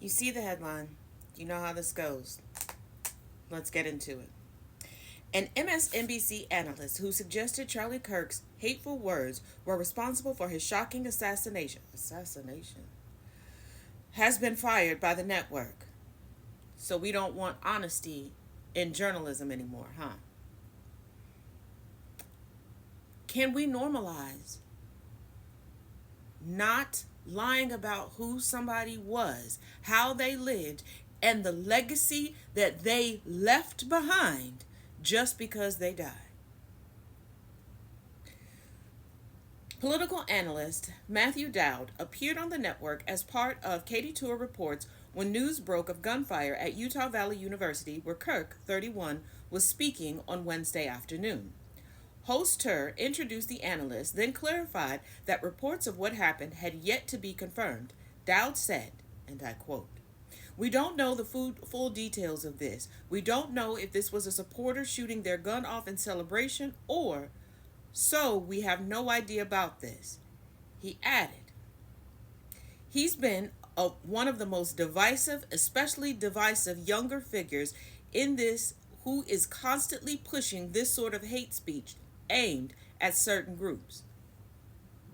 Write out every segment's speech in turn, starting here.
You see the headline. You know how this goes. Let's get into it. An MSNBC analyst who suggested Charlie Kirk's hateful words were responsible for his shocking assassination has been fired by the network. So we don't want honesty in journalism anymore, huh? Can we normalize not lying about who somebody was, how they lived, and the legacy that they left behind just because they died? Political analyst Matthew Dowd appeared on the network as part of Katie Tour Reports when news broke of gunfire at Utah Valley University, where Kirk, 31, was speaking on Wednesday afternoon. Host Tur introduced the analyst, then clarified that reports of what happened had yet to be confirmed. Dowd said, and I quote, "We don't know the full details of this. We don't know if this was a supporter shooting their gun off in celebration or so we have no idea about this." He added, he's been one of the most divisive, especially divisive younger figures in this who is constantly pushing this sort of hate speech aimed at certain groups.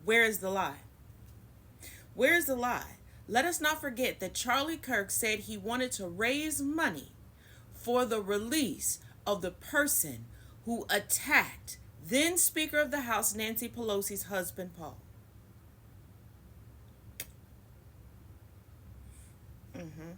Where is the lie? Where is the lie? Let us not forget that Charlie Kirk said he wanted to raise money for the release of the person who attacked then Speaker of the House Nancy Pelosi's husband, Paul. Mm-hmm.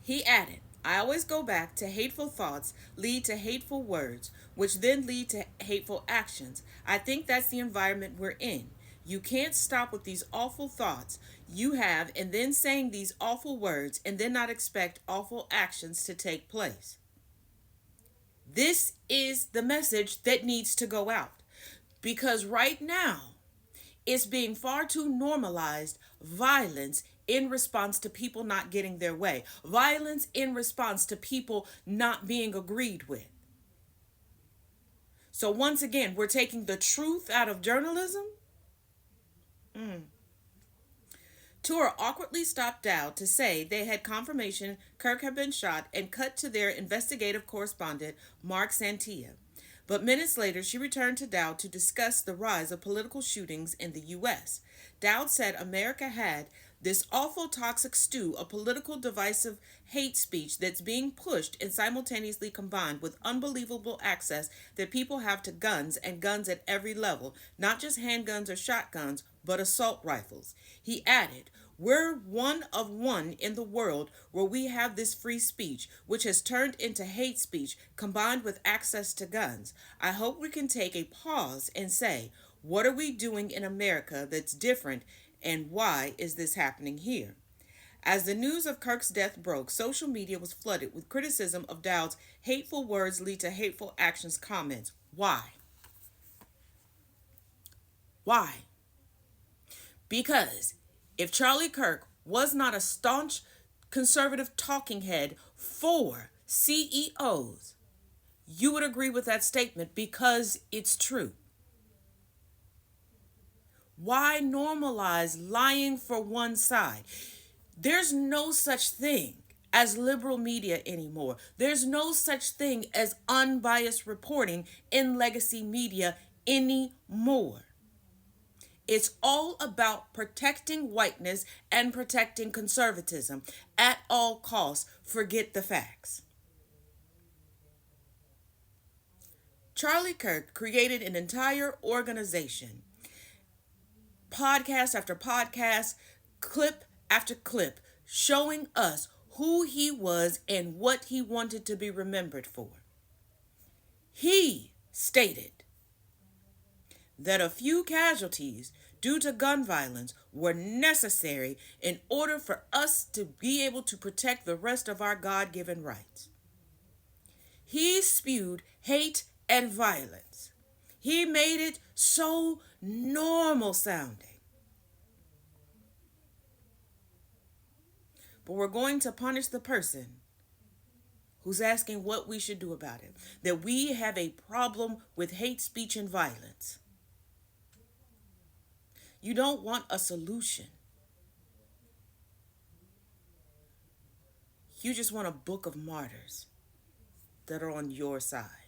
He added, "I always go back to hateful thoughts lead to hateful words, which then lead to hateful actions. I think that's the environment we're in. You can't stop with these awful thoughts you have and then saying these awful words and then not expect awful actions to take place." This is the message that needs to go out because right now it's being far too normalized violence in response to people not getting their way, violence in response to people not being agreed with. So, once again, we're taking the truth out of journalism. Tour awkwardly stopped out to say they had confirmation Kirk had been shot and cut to their investigative correspondent, Mark Santia. But minutes later, she returned to Dowd to discuss the rise of political shootings in the U.S. Dowd said America had this awful toxic stew of political divisive hate speech that's being pushed and simultaneously combined with unbelievable access that people have to guns and guns at every level, not just handguns or shotguns, but assault rifles. He added, "We're one of one in the world where we have this free speech, which has turned into hate speech combined with access to guns. I hope we can take a pause and say, what are we doing in America that's different and why is this happening here?" As the news of Kirk's death broke, social media was flooded with criticism of Dowd's hateful words lead to hateful actions comments. Why? Why? Because if Charlie Kirk was not a staunch conservative talking head for CEOs, you would agree with that statement because it's true. Why normalize lying for one side? There's no such thing as liberal media anymore. There's no such thing as unbiased reporting in legacy media anymore. It's all about protecting whiteness and protecting conservatism at all costs. Forget the facts. Charlie Kirk created an entire organization, podcast after podcast, clip after clip, showing us who he was and what he wanted to be remembered for. He stated that a few casualties due to gun violence were necessary in order for us to be able to protect the rest of our God given rights. He spewed hate and violence. He made it so normal sounding. But we're going to punish the person who's asking what we should do about it. That we have a problem with hate speech and violence. You don't want a solution. You just want a book of martyrs that are on your side.